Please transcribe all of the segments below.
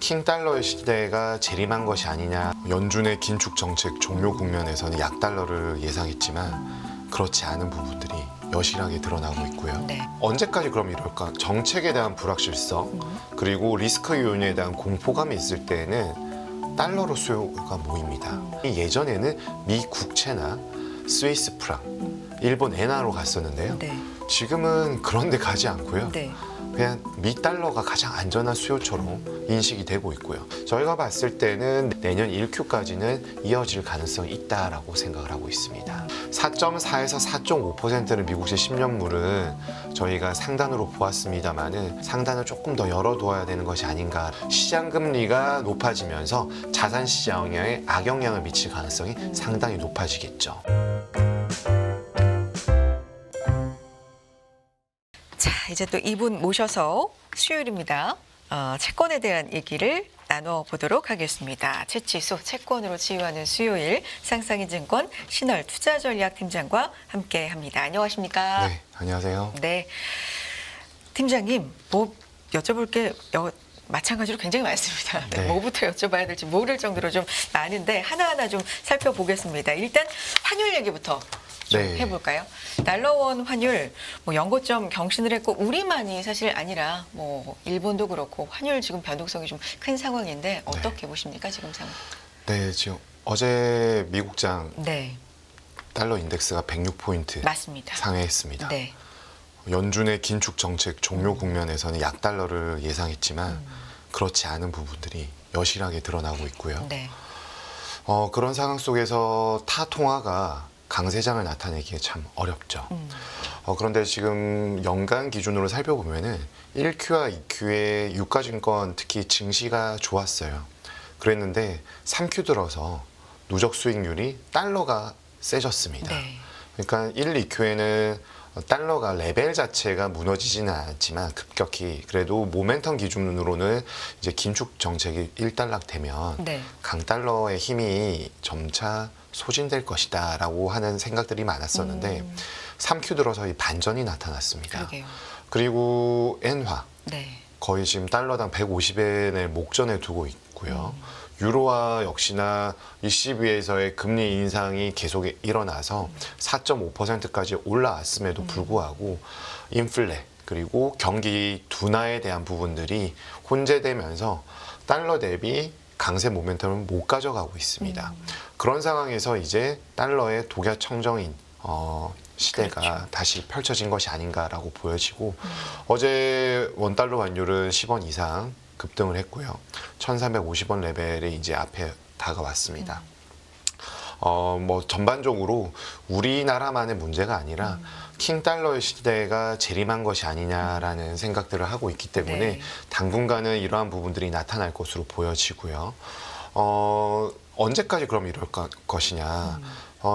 킹 달러의 시대가 재림한 것이 아니냐. 연준의 긴축 정책 종료 국면에서는 약 달러를 예상했지만 그렇지 않은 부분들이 여실하게 드러나고 있고요. 네. 언제까지 그럼 이럴까? 정책에 대한 불확실성 그리고 리스크 요인에 대한 공포감이 있을 때에는 달러로 수요가 모입니다. 예전에는 미 국채나 스위스 프랑, 일본 엔화로 갔었는데요. 네. 지금은 그런 데 가지 않고요. 네. 그냥 미 달러가 가장 안전한 수요처럼 인식이 되고 있고요. 저희가 봤을 때는 내년 1Q까지는 이어질 가능성이 있다라고 생각을 하고 있습니다. 4.4에서 4.5%는 미국제 10년물은 저희가 상단으로 보았습니다만은 상단을 조금 더 열어둬야 되는 것이 아닌가. 시장 금리가 높아지면서 자산 시장에 악영향을 미칠 가능성이 상당히 높아지겠죠. 자, 이제 또 이분 모셔서 수요일입니다. 채권에 대한 얘기를 나눠보도록 하겠습니다. 채치수 채권으로 치유하는 수요일 상상인증권 신월 투자전략팀장과 함께합니다. 안녕하십니까? 네, 안녕하세요. 네, 팀장님 뭐 여쭤볼 게 마찬가지로 굉장히 많습니다. 네, 네. 뭐부터 여쭤봐야 될지 모를 정도로 좀 많은데 하나하나 좀 살펴보겠습니다. 일단 환율 얘기부터 좀 네. 해볼까요? 달러원 환율 뭐 연고점 경신을 했고 우리만이 사실 아니라 뭐 일본도 그렇고 환율 지금 변동성이 좀 큰 상황인데 어떻게 보십니까 지금 상황? 네, 지금 어제 미국장 네, 달러 인덱스가 106포인트 맞습니다. 상회했습니다. 네, 연준의 긴축 정책 종료 국면에서는 약 달러를 예상했지만 그렇지 않은 부분들이 여실하게 드러나고 있고요. 네, 그런 상황 속에서 타 통화가 강세장을 나타내기 참 어렵죠. 그런데 지금 연간 기준으로 살펴보면은 1Q와 2Q의 유가증권 특히 증시가 좋았어요. 그랬는데 3Q 들어서 누적 수익률이 달러가 세졌습니다. 네, 그러니까 1, 2Q에는 달러가 레벨 자체가 무너지지는 않았지만 급격히 그래도 모멘텀 기준으로는 이제 긴축 정책이 일단락되면 네. 강달러의 힘이 점차 소진될 것이다라고 하는 생각들이 많았었는데 3Q 들어서 이 반전이 나타났습니다. 그러게요. 그리고 엔화 네, 거의 지금 달러당 150엔을 목전에 두고 있고요. 유로화 역시나 ECB에서의 금리 인상이 계속 일어나서 4.5%까지 올라왔음에도 불구하고 인플레 그리고 경기 둔화에 대한 부분들이 혼재되면서 달러 대비 강세 모멘텀을 못 가져가고 있습니다. 그런 상황에서 이제 달러의 독야 청정인 시대가 그렇죠. 다시 펼쳐진 것이 아닌가라고 보여지고 어제 원달러 환율은 10원 이상 급등을 했고요. 1,350원 레벨에 이제 앞에 다가왔습니다. 뭐 전반적으로 우리나라만의 문제가 아니라 킹 달러의 시대가 재림한 것이 아니냐라는 생각들을 하고 있기 때문에 네. 당분간은 이러한 부분들이 나타날 것으로 보여지고요. 언제까지 그럼 이럴 것이냐?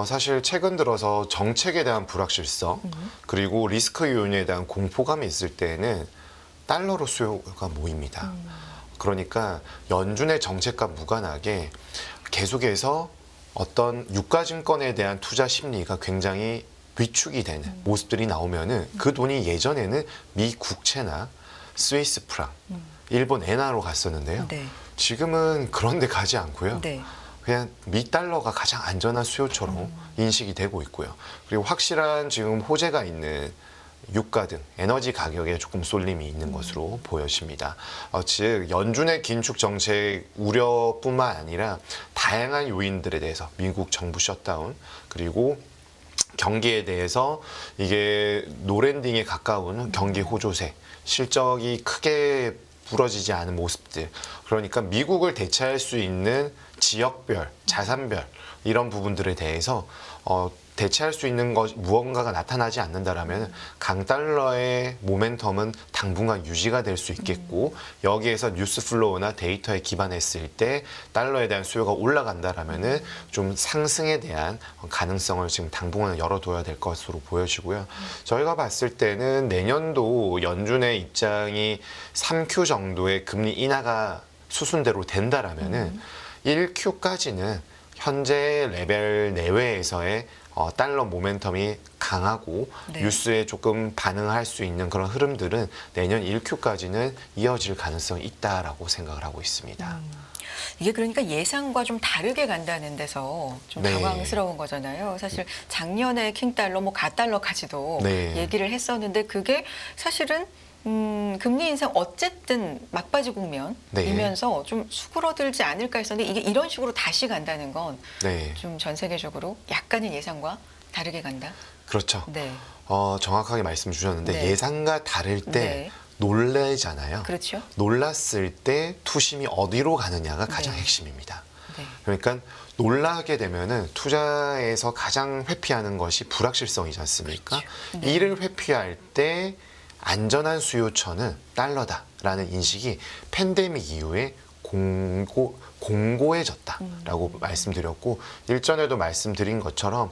사실 최근 들어서 정책에 대한 불확실성 그리고 리스크 요인에 대한 공포감이 있을 때에는 달러로 수요가 모입니다. 그러니까 연준의 정책과 무관하게 계속해서 어떤 유가증권에 대한 투자 심리가 굉장히 위축이 되는 모습들이 나오면은 그 돈이 예전에는 미 국채나 스위스 프랑, 일본 엔화로 갔었는데요. 네, 지금은 그런 데 가지 않고요. 네, 그냥 미 달러가 가장 안전한 수요처럼 인식이 되고 있고요. 그리고 확실한 지금 호재가 있는 유가 등 에너지 가격에 조금 쏠림이 있는 것으로 보여집니다. 즉 연준의 긴축 정책 우려뿐만 아니라 다양한 요인들에 대해서 미국 정부 셧다운 그리고 경기에 대해서 이게 노랜딩에 가까운 경기 호조세, 실적이 크게 부러지지 않은 모습들. 그러니까 미국을 대체할 수 있는 지역별, 자산별 이런 부분들에 대해서 대체할 수 있는 것 무언가가 나타나지 않는다라면 강달러의 모멘텀은 당분간 유지가 될 수 있겠고 여기에서 뉴스 플로우나 데이터에 기반했을 때 달러에 대한 수요가 올라간다라면은 좀 상승에 대한 가능성을 지금 당분간 열어둬야 될 것으로 보여지고요. 저희가 봤을 때는 내년도 연준의 입장이 3Q 정도의 금리 인하가 수순대로 된다라면은 1Q까지는 현재 레벨 내외에서의 달러 모멘텀이 강하고 네. 뉴스에 조금 반응할 수 있는 그런 흐름들은 내년 1Q까지는 이어질 가능성이 있다라고 생각을 하고 있습니다. 이게 그러니까 예상과 좀 다르게 간다는 데서 좀 네. 당황스러운 거잖아요. 사실 작년에 킹달러, 뭐 가달러까지도 네. 얘기를 했었는데 그게 사실은 금리 인상 어쨌든 막바지 국면이면서 좀 수그러들지 않을까 했었는데 이게 이런 식으로 다시 간다는 건 좀 네. 전 세계적으로 약간의 예상과 다르게 간다. 그렇죠. 네. 정확하게 말씀 주셨는데 네. 예상과 다를 때 네. 놀라잖아요. 그렇죠. 놀랐을 때 투심이 어디로 가느냐가 가장 네. 핵심입니다. 네. 그러니까 놀라게 되면은 투자에서 가장 회피하는 것이 불확실성이지 않습니까? 그렇죠. 네. 이를 회피할 때 안전한 수요처는 달러다라는 인식이 팬데믹 이후에 공고해졌다라고 말씀드렸고 일전에도 말씀드린 것처럼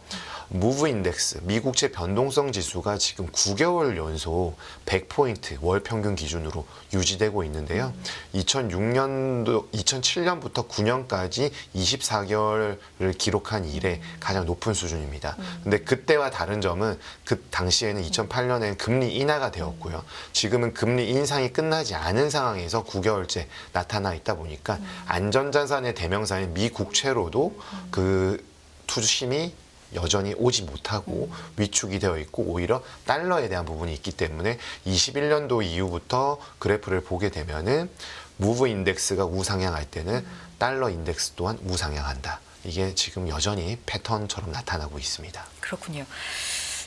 무브 인덱스 미국채 변동성 지수가 지금 9개월 연속 100포인트 월 평균 기준으로 유지되고 있는데요. 2007년부터 9년까지 24개월을 기록한 이래 가장 높은 수준입니다. 근데 그때와 다른 점은 그 당시에는 2008년엔 금리 인하가 되었고요. 지금은 금리 인상이 끝나지 않은 상황에서 9개월째 나타나 있다 보니까 안전자산의 대명사인 미국채로도 그 투심이 여전히 오지 못하고 위축이 되어 있고 오히려 달러에 대한 부분이 있기 때문에 21년도 이후부터 그래프를 보게 되면은 무브 인덱스가 우상향할 때는 달러 인덱스 또한 우상향한다. 이게 지금 여전히 패턴처럼 나타나고 있습니다. 그렇군요.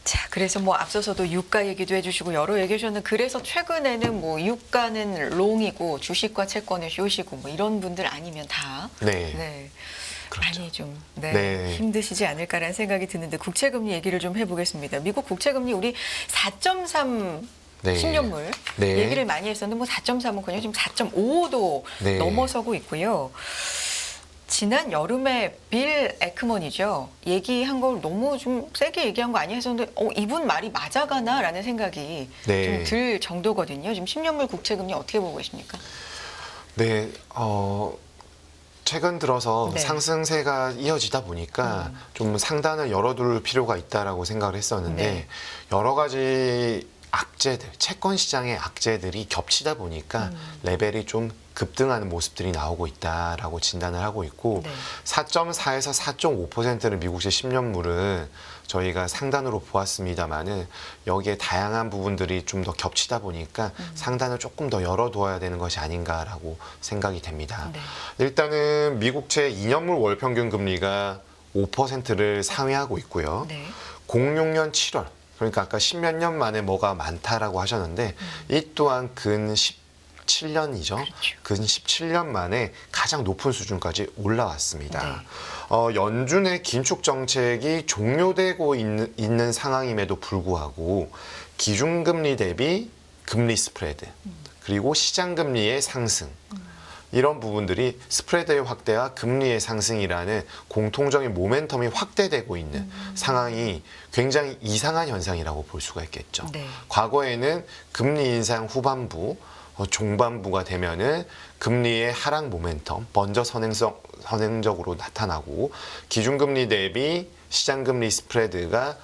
자, 그래서 뭐 앞서서도 유가 얘기도 해주시고 여러 얘기 해주셨는데 그래서 최근에는 뭐 유가는 롱이고 주식과 채권은 숏이고 뭐 이런 분들 아니면 다 네. 그렇죠. 많이 좀 네. 힘드시지 않을까라는 생각이 드는데 국채금리 얘기를 좀 해보겠습니다. 미국 국채금리 우리 4.3 네. 10년물 네. 얘기를 많이 했었는데 뭐 4.3은 그냥 지금 4.5도 네. 넘어서고 있고요. 지난 여름에 빌 에크먼이죠. 얘기한 걸 너무 좀 세게 얘기한 거 아니야 했었는데 이분 말이 맞아가나라는 생각이 네. 좀 들 정도거든요. 지금 10년물 국채금리 어떻게 보고 계십니까? 네, 최근 들어서 네. 상승세가 이어지다 보니까 좀 상단을 열어둘 필요가 있다라고 생각을 했었는데 네. 여러 가지 악재들, 채권 시장의 악재들이 겹치다 보니까 레벨이 좀 급등하는 모습들이 나오고 있다라고 진단을 하고 있고 네. 4.4에서 4.5%는 미국제 10년물은 저희가 상단으로 보았습니다만은 여기에 다양한 부분들이 좀 더 겹치다 보니까 상단을 조금 더 열어두어야 되는 것이 아닌가라고 생각이 됩니다. 네. 일단은 미국채 2년물 월평균 금리가 5%를 상회하고 있고요. 네. 06년 7월 그러니까 아까 10몇 년 만에 뭐가 많다라고 하셨는데 이 또한 근 17년이죠. 그렇죠. 근 17년 만에 가장 높은 수준까지 올라왔습니다. 네. 연준의 긴축 정책이 종료되고 있는 상황임에도 불구하고 기준금리 대비 금리 스프레드 그리고 시장금리의 상승 이런 부분들이 스프레드의 확대와 금리의 상승이라는 공통적인 모멘텀이 확대되고 있는 상황이 굉장히 이상한 현상이라고 볼 수가 있겠죠. 네. 과거에는 금리 인상 후반부, 중반부가 되면은 금리의 하락 모멘텀 먼저 선행적으로 나타나고 기준금리 대비 시장금리 스프레드가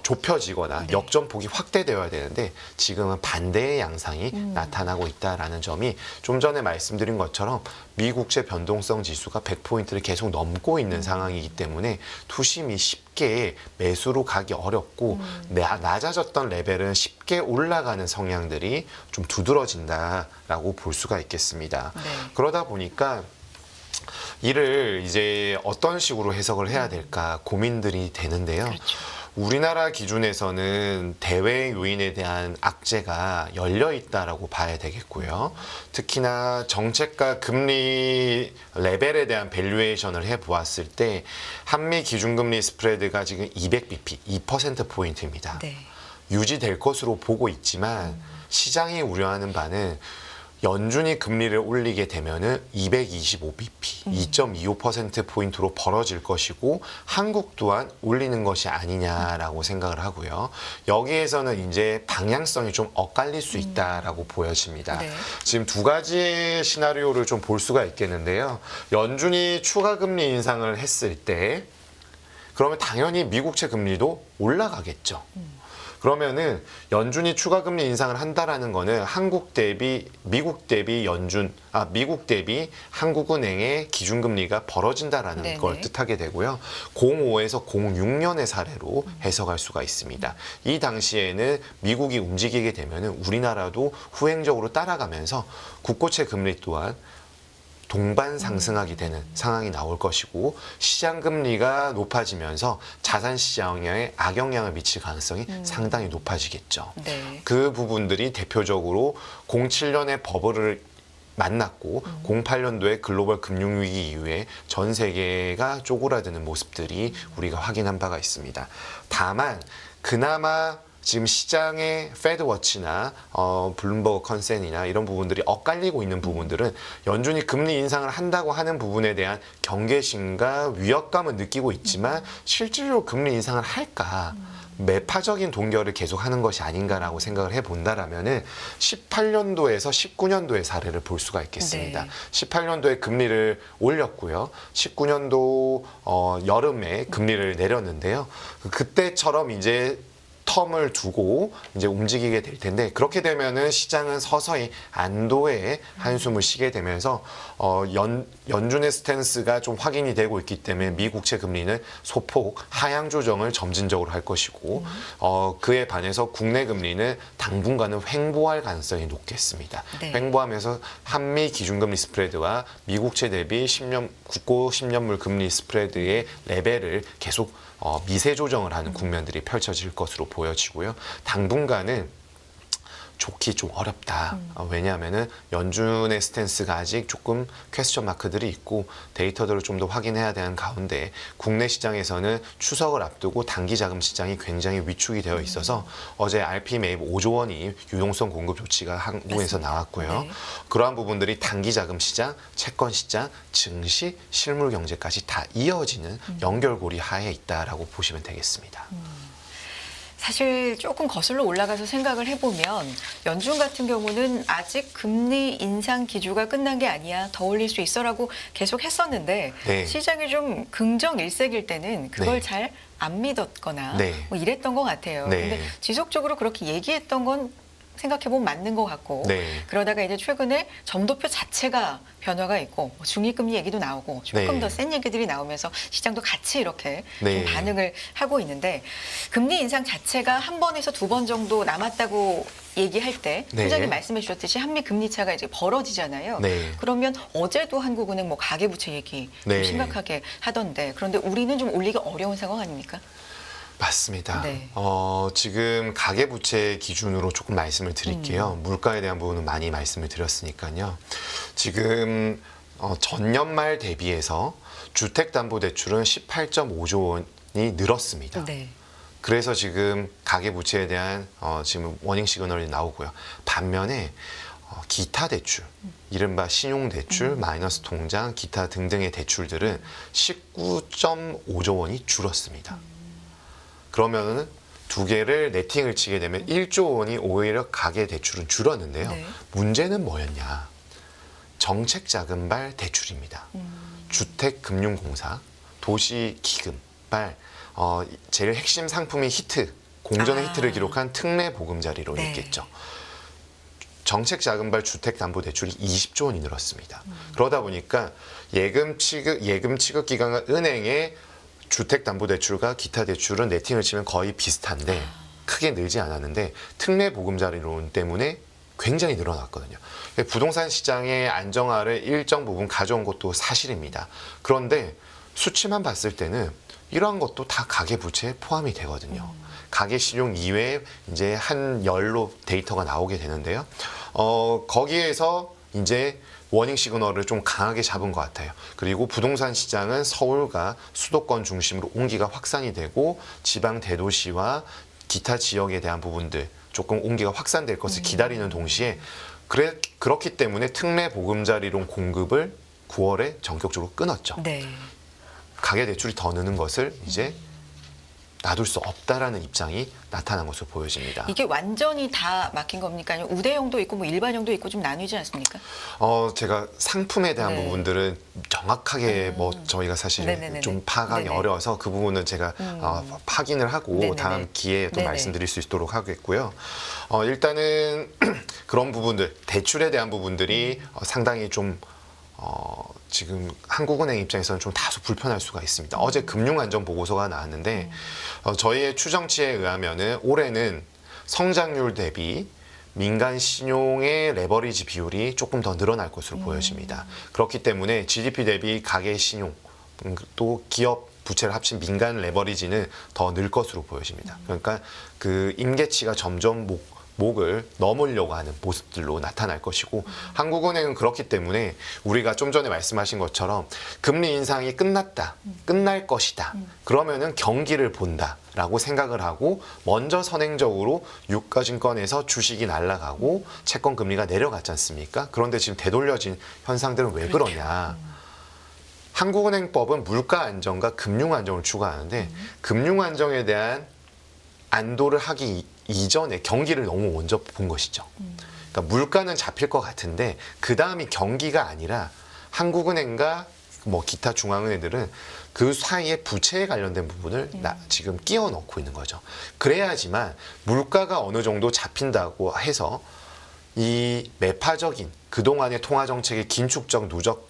좁혀지거나 네. 역전폭이 확대되어야 되는데 지금은 반대의 양상이 나타나고 있다라는 점이 좀 전에 말씀드린 것처럼 미국채 변동성 지수가 100포인트를 계속 넘고 있는 상황이기 때문에 투심이 쉽게 매수로 가기 어렵고 낮아졌던 레벨은 쉽게 올라가는 성향들이 좀 두드러진다라고 볼 수가 있겠습니다. 네. 그러다 보니까 이를 이제 어떤 식으로 해석을 해야 될까 고민들이 되는데요. 그렇죠. 우리나라 기준에서는 대외 요인에 대한 악재가 열려 있다라고 봐야 되겠고요. 특히나 정책과 금리 레벨에 대한 밸류에이션을 해 보았을 때 한미 기준금리 스프레드가 지금 200bp, 2%포인트입니다. 네. 유지될 것으로 보고 있지만 시장이 우려하는 바는 연준이 금리를 올리게 되면은 225bp, 2.25%포인트로 벌어질 것이고 한국 또한 올리는 것이 아니냐라고 생각을 하고요. 여기에서는 이제 방향성이 좀 엇갈릴 수 있다라고 보여집니다. 네. 지금 두 가지의 시나리오를 좀 볼 수가 있겠는데요. 연준이 추가 금리 인상을 했을 때 그러면 당연히 미국채 금리도 올라가겠죠. 그러면은 연준이 추가 금리 인상을 한다라는 거는 미국 대비 한국은행의 기준금리가 벌어진다라는 네네. 걸 뜻하게 되고요. 05에서 06년의 사례로 해석할 수가 있습니다. 이 당시에는 미국이 움직이게 되면은 우리나라도 후행적으로 따라가면서 국고채 금리 또한 동반 상승하게 되는 상황이 나올 것이고 시장 금리가 높아지면서 자산 시장에 악영향을 미칠 가능성이 상당히 높아지겠죠. 네. 그 부분들이 대표적으로 07년에 버블을 만났고 08년도에 글로벌 금융위기 이후에 전 세계가 쪼그라드는 모습들이 우리가 확인한 바가 있습니다. 다만 그나마 지금 시장의 패드워치나 블룸버그 컨센이나 이런 부분들이 엇갈리고 있는 부분들은 연준이 금리 인상을 한다고 하는 부분에 대한 경계심과 위협감을 느끼고 있지만 실질적으로 금리 인상을 할까? 매파적인 동결을 계속하는 것이 아닌가라고 생각을 해본다라면은 18년도에서 19년도의 사례를 볼 수가 있겠습니다. 네. 18년도에 금리를 올렸고요. 19년도 여름에 금리를 내렸는데요. 그때처럼 이제 텀을 두고 이제 움직이게 될 텐데 그렇게 되면은 시장은 서서히 안도의 한숨을 쉬게 되면서 연준의 스탠스가 좀 확인이 되고 있기 때문에 미 국채 금리는 소폭 하향 조정을 점진적으로 할 것이고 그에 반해서 국내 금리는 당분간은 횡보할 가능성이 높겠습니다. 네. 횡보하면서 한미 기준금리 스프레드와 미국채 대비 국고 10년물 금리 스프레드의 레벨을 계속 미세 조정을 하는 국면들이 펼쳐질 것으로 보여지고요. 당분간은 좋기 좀 어렵다. 왜냐하면은 연준의 스탠스가 아직 조금 퀘스천 마크들이 있고 데이터들을 좀 더 확인해야 되는 가운데 국내 시장에서는 추석을 앞두고 단기 자금 시장이 굉장히 위축이 되어 있어서 어제 RP 매입 5조 원이 유동성 공급 조치가 한국에서 나왔고요. 네. 그러한 부분들이 단기 자금 시장, 채권 시장, 증시, 실물 경제까지 다 이어지는 연결고리 하에 있다라고 보시면 되겠습니다. 사실 조금 거슬러 올라가서 생각을 해보면 연준 같은 경우는 아직 금리 인상 기조가 끝난 게 아니야 더 올릴 수 있어라고 계속 했었는데 네. 시장이 좀 긍정 일색일 때는 그걸 네. 잘 안 믿었거나 네. 뭐 이랬던 것 같아요. 네. 근데 지속적으로 그렇게 얘기했던 건 생각해보면 맞는 것 같고 네. 그러다가 이제 최근에 점도표 자체가 변화가 있고 뭐 중위금리 얘기도 나오고 조금 네. 더 센 얘기들이 나오면서 시장도 같이 이렇게 네. 좀 반응을 하고 있는데 금리 인상 자체가 한 번에서 두 번 정도 남았다고 얘기할 때 네. 소장님 말씀해 주셨듯이 한미 금리 차가 이제 벌어지잖아요. 네. 그러면 어제도 한국은행 뭐 가계부채 얘기 좀 네. 심각하게 하던데 그런데 우리는 좀 올리기 어려운 상황 아닙니까? 맞습니다. 네. 지금 가계부채 기준으로 조금 말씀을 드릴게요. 물가에 대한 부분은 많이 말씀을 드렸으니까요. 지금 전년 말 대비해서 주택담보대출은 18.5조 원이 늘었습니다. 네. 그래서 지금 가계부채에 대한 지금 워닝 시그널이 나오고요. 반면에 기타 대출, 이른바 신용대출, 마이너스 통장, 기타 등등의 대출들은 19.5조 원이 줄었습니다. 그러면은 두 개를 네팅을 치게 되면 1조 원이 오히려 가계 대출은 줄었는데요. 네. 문제는 문제는 뭐였냐? 정책자금발 대출입니다. 주택금융공사, 도시기금발 제일 핵심 상품이 공전의 히트를 기록한 특례 보금자리로 네. 있겠죠. 정책자금발 주택담보대출이 20조 원이 늘었습니다. 그러다 보니까 예금 취급 기관과 은행의 주택담보대출과 기타 대출은 네팅을 치면 거의 비슷한데 크게 늘지 않았는데 특례 보금자리론 때문에 굉장히 늘어났거든요. 부동산 시장의 안정화를 일정 부분 가져온 것도 사실입니다. 그런데 수치만 봤을 때는 이러한 것도 다 가계부채에 포함이 되거든요. 가계신용 이외에 이제 한 열로 데이터가 나오게 되는데요. 거기에서 이제 워닝 시그널을 좀 강하게 잡은 것 같아요. 그리고 부동산 시장은 서울과 수도권 중심으로 온기가 확산이 되고 지방 대도시와 기타 지역에 대한 부분들 조금 온기가 확산될 것을 기다리는 동시에 그렇기 때문에 특례 보금자리론 공급을 9월에 전격적으로 끊었죠. 네. 가계대출이 더 느는 것을 이제 놔둘 수 없다라는 입장이 나타난 것으로 보여집니다. 이게 완전히 다 막힌 겁니까? 아니면 우대형도 있고 뭐 일반형도 있고 좀 나뉘지 않습니까? 제가 상품에 대한 네. 부분들은 정확하게 뭐 저희가 사실 네네네네. 좀 파악하기 네네. 어려워서 그 부분은 제가 확인을 하고 네네네. 다음 기회에 또 네네. 말씀드릴 수 있도록 하겠고요. 일단은 그런 부분들, 대출에 대한 부분들이 상당히 좀 지금 한국은행 입장에서는 좀 다소 불편할 수가 있습니다. 어제 금융안전 보고서가 나왔는데 저희의 추정치에 의하면은 올해는 성장률 대비 민간 신용의 레버리지 비율이 조금 더 늘어날 것으로 보여집니다. 그렇기 때문에 GDP 대비 가계 신용 또 기업 부채를 합친 민간 레버리지는 더 늘 것으로 보여집니다. 그러니까 그 임계치가 점점 목을 넘으려고 하는 모습들로 나타날 것이고 한국은행은 그렇기 때문에 우리가 좀 전에 말씀하신 것처럼 금리 인상이 끝났다, 끝날 것이다. 그러면은 경기를 본다라고 생각을 하고 먼저 선행적으로 유가증권에서 주식이 날아가고 채권 금리가 내려갔지 않습니까? 그런데 지금 되돌려진 현상들은 왜 그러냐? 한국은행법은 물가 안정과 금융 안정을 추구하는데 금융 안정에 대한 안도를 하기 이전에 경기를 너무 먼저 본 것이죠. 그러니까 물가는 잡힐 것 같은데 그 다음이 경기가 아니라 한국은행과 뭐 기타 중앙은행들은 그 사이에 부채에 관련된 부분을 지금 끼워 넣고 있는 거죠. 그래야지만 물가가 어느 정도 잡힌다고 해서 이 매파적인 그동안의 통화정책의 긴축적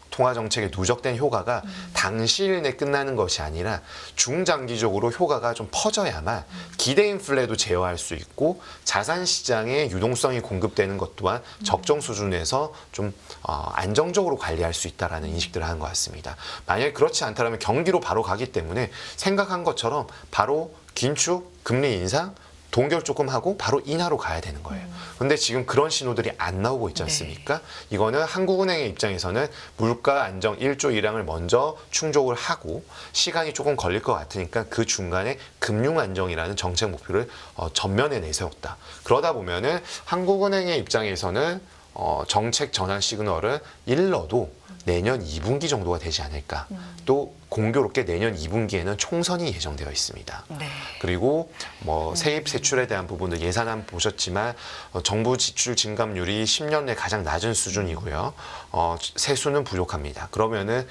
통화정책의 누적된 효과가 당시일 내 끝나는 것이 아니라 중장기적으로 효과가 좀 퍼져야만 기대 인플레도 제어할 수 있고 자산 시장에 유동성이 공급되는 것 또한 적정 수준에서 좀 안정적으로 관리할 수 있다라는 인식들을 하는 것 같습니다. 만약에 그렇지 않다면 경기로 바로 가기 때문에 생각한 것처럼 바로 긴축, 금리 인상, 동결 조금 하고 바로 인하로 가야 되는 거예요. 그런데 지금 그런 신호들이 안 나오고 있지 않습니까? 이거는 한국은행의 입장에서는 물가 안정 1조 1항을 먼저 충족을 하고 시간이 조금 걸릴 것 같으니까 그 중간에 금융 안정이라는 정책 목표를 전면에 내세웠다. 그러다 보면은 한국은행의 입장에서는 정책 전환 시그널을 일러도 내년 2분기 정도가 되지 않을까. 또 공교롭게 내년 2분기에는 총선이 예정되어 있습니다. 네. 그리고 뭐 세입 세출에 대한 부분도 예산안 보셨지만 정부 지출 증감률이 10년 내 가장 낮은 수준이고요. 세수는 부족합니다. 그러면은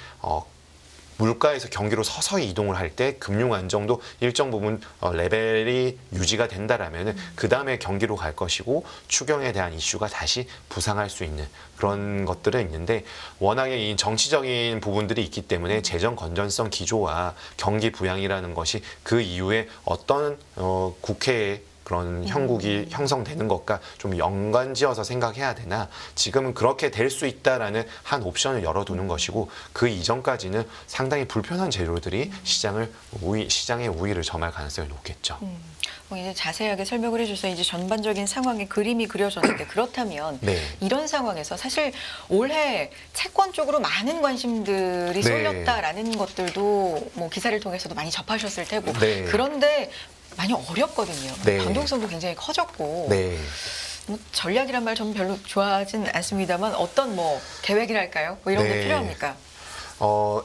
물가에서 경기로 서서히 이동을 할 때 금융 안정도 일정 부분 레벨이 유지가 된다라면은 그 다음에 경기로 갈 것이고 추경에 대한 이슈가 다시 부상할 수 있는 그런 것들은 있는데 워낙에 이 정치적인 부분들이 있기 때문에 재정 건전성 기조와 경기 부양이라는 것이 그 이후에 어떤 국회에 그런 형국이 형성되는 것과 좀 연관지어서 생각해야 되나 지금은 그렇게 될 수 있다라는 한 옵션을 열어두는 것이고 그 이전까지는 상당히 불편한 재료들이 시장의 우위를 점할 가능성이 높겠죠. 이제 자세하게 설명을 해주셔서 이제 전반적인 상황의 그림이 그려졌는데 그렇다면 네. 이런 상황에서 사실 올해 채권 쪽으로 많은 관심들이 네. 쏠렸다라는 것들도 뭐 기사를 통해서도 많이 접하셨을 테고 네. 그런데 많이 어렵거든요. 네. 변동성도 굉장히 커졌고 네. 뭐 전략이란 말 저는 별로 좋아하진 않습니다만 어떤 뭐 계획이랄까요? 뭐 이런 게 네. 필요합니까?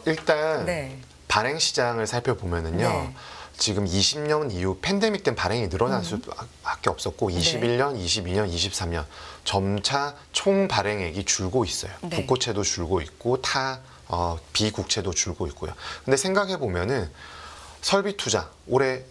일단 네. 발행 시장을 살펴보면은요. 네. 지금 20년 이후 팬데믹 때 발행이 늘어날 수밖에 없었고 21년, 22년, 23년 점차 총 발행액이 줄고 있어요. 네. 국고채도 줄고 있고 비국채도 줄고 있고요. 근데 생각해 보면은 설비 투자 올해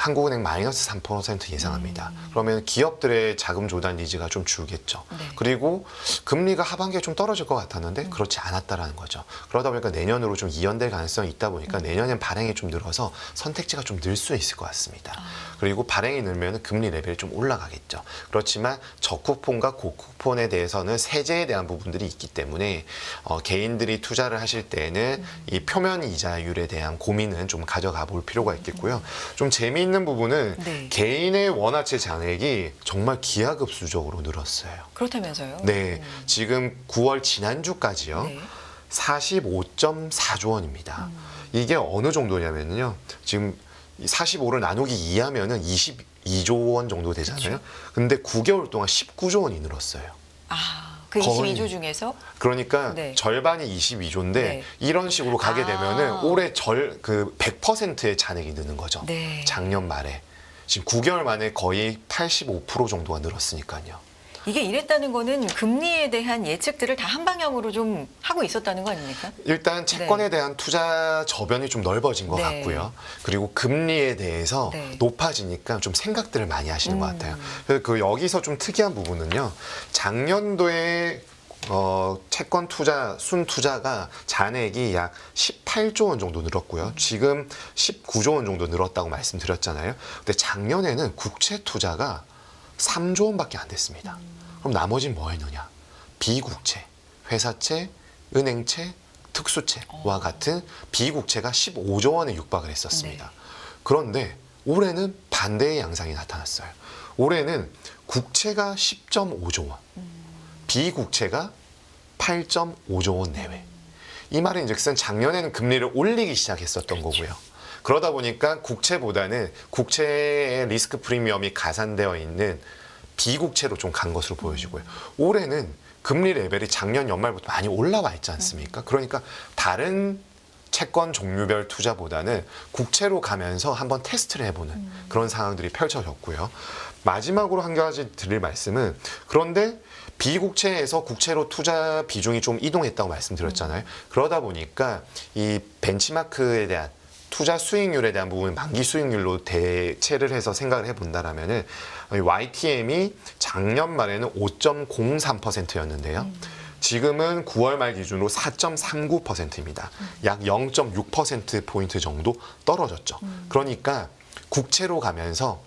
한국은행 마이너스 3% 예상합니다. 그러면 기업들의 자금 조달 니즈가 좀 줄겠죠. 네. 그리고 금리가 하반기에 좀 떨어질 것 같았는데 그렇지 않았다라는 거죠. 그러다 보니까 내년으로 좀 이연될 가능성이 있다 보니까 내년엔 발행이 좀 늘어서 선택지가 좀 늘 수 있을 것 같습니다. 그리고 발행이 늘면 금리 레벨이 좀 올라가겠죠. 그렇지만 저쿠폰과 고쿠폰에 대해서는 세제에 대한 부분들이 있기 때문에 개인들이 투자를 하실 때에는 이 표면 이자율에 대한 고민은 좀 가져가 볼 필요가 있겠고요. 좀 재미있는 부분은 네. 개인의 원화채 잔액이 정말 기하급수적으로 늘었어요. 그렇다면서요? 네, 지금 9월 지난주까지요. 네. 45.4조 원입니다. 이게 어느 정도냐면요. 지금 45를 나누기 2하면은 22조 원 정도 되잖아요. 그렇죠. 근데 9개월 동안 19조 원이 늘었어요. 아, 그 거의. 22조 중에서 그러니까 네. 절반이 22조인데 네. 이런 식으로 가게 아. 되면은 올해 100%의 잔액이 느는 거죠. 네. 작년 말에. 지금 9개월 만에 거의 85% 정도가 늘었으니까요. 이게 이랬다는 거는 금리에 대한 예측들을 다 한 방향으로 좀 하고 있었다는 거 아닙니까? 일단 채권에 대한 투자 저변이 좀 넓어진 것 네. 같고요. 그리고 금리에 대해서 네. 높아지니까 좀 생각들을 많이 하시는 것 같아요. 그래서 그 여기서 좀 특이한 부분은요. 작년도에 채권 투자, 순 투자가 잔액이 약 18조 원 정도 늘었고요. 지금 19조 원 정도 늘었다고 말씀드렸잖아요. 근데 작년에는 국채 투자가 3조 원밖에 안 됐습니다. 그럼 나머지는 뭐 했느냐? 비국채, 회사채, 은행채, 특수채와 같은 비국채가 15조 원에 육박을 했었습니다. 네. 그런데 올해는 반대의 양상이 나타났어요. 올해는 국채가 10.5조 원, 비국채가 8.5조 원 내외. 이 말은 즉슨 작년에는 금리를 올리기 시작했었던 거고요. 그러다 보니까 국채보다는 국채의 리스크 프리미엄이 가산되어 있는 비국채로 좀 간 것으로 보여지고요. 올해는 금리 레벨이 작년 연말부터 많이 올라와 있지 않습니까? 그러니까 다른 채권 종류별 투자보다는 국채로 가면서 한번 테스트를 해보는 그런 상황들이 펼쳐졌고요. 마지막으로 한 가지 드릴 말씀은 그런데 비국채에서 국채로 투자 비중이 좀 이동했다고 말씀드렸잖아요. 그러다 보니까 이 벤치마크에 대한 투자 수익률에 대한 부분은 만기 수익률로 대체를 해서 생각을 해본다라면은 YTM이 작년 말에는 5.03%였는데요. 지금은 9월 말 기준으로 4.39%입니다. 약 0.6%포인트 정도 떨어졌죠. 그러니까 국채로 가면서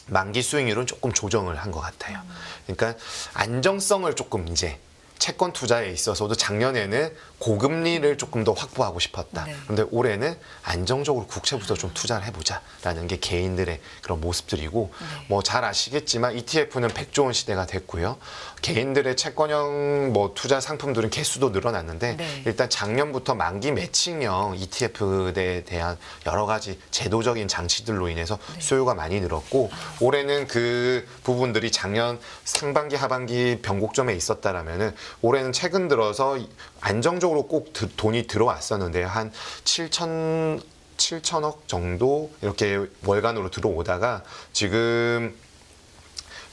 만기 수익률은 조금 조정을 한 것 같아요. 그러니까 안정성을 조금 이제 채권 투자에 있어서도 작년에는 고금리를 조금 더 확보하고 싶었다. 네. 그런데 올해는 안정적으로 국채부터 좀 투자를 해보자라는 게 개인들의 그런 모습들이고 네. 뭐 잘 아시겠지만 ETF는 100조 원 시대가 됐고요. 개인들의 채권형 뭐 투자 상품들은 개수도 늘어났는데 네. 일단 작년부터 만기 매칭형 ETF에 대한 여러 가지 제도적인 장치들로 인해서 수요가 많이 늘었고 올해는 그 부분들이 작년 상반기 하반기 변곡점에 있었다라면은 올해는 최근 들어서 안정적으로 꼭 돈이 들어왔었는데 한 7천억 정도 이렇게 월간으로 들어오다가 지금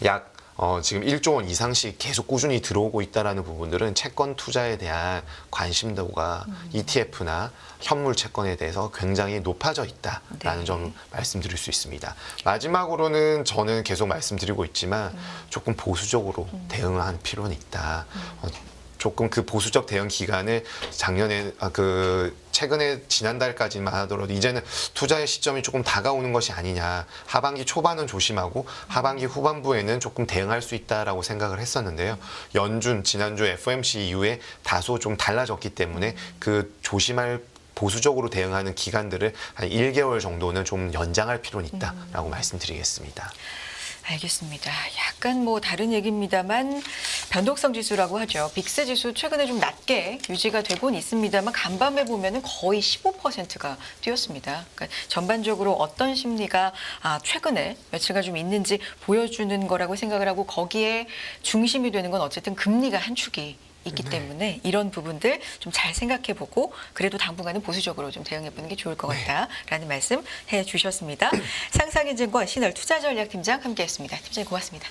약 지금 1조 원 이상씩 계속 꾸준히 들어오고 있다라는 부분들은 채권 투자에 대한 관심도가 ETF나 현물 채권에 대해서 굉장히 높아져 있다라는 네. 점 말씀드릴 수 있습니다. 마지막으로는 저는 계속 말씀드리고 있지만 조금 보수적으로 대응을 하는 필요는 있다. 조금 그 보수적 대응 기간을 작년에 최근에 지난달까지만 하더라도 이제는 투자의 시점이 조금 다가오는 것이 아니냐. 하반기 초반은 조심하고 하반기 후반부에는 조금 대응할 수 있다라고 생각을 했었는데요. 연준 지난주 FOMC 이후에 다소 좀 달라졌기 때문에 그 조심할 보수적으로 대응하는 기간들을 한 1개월 정도는 좀 연장할 필요는 있다라고 말씀드리겠습니다. 알겠습니다. 약간 뭐 다른 얘기입니다만 변동성 지수라고 하죠. 빅스 지수 최근에 좀 낮게 유지가 되곤 있습니다만 간밤에 보면은 거의 15%가 뛰었습니다. 그러니까 전반적으로 어떤 심리가 최근에 며칠가 좀 있는지 보여주는 거라고 생각을 하고 거기에 중심이 되는 건 어쨌든 금리가 한 축이 있기 때문에 이런 부분들 좀 잘 생각해보고 그래도 당분간은 보수적으로 좀 대응해보는 게 좋을 것 같다라는 말씀 해주셨습니다. 상상인증권 신월 투자전략팀장 함께했습니다. 팀장님 고맙습니다.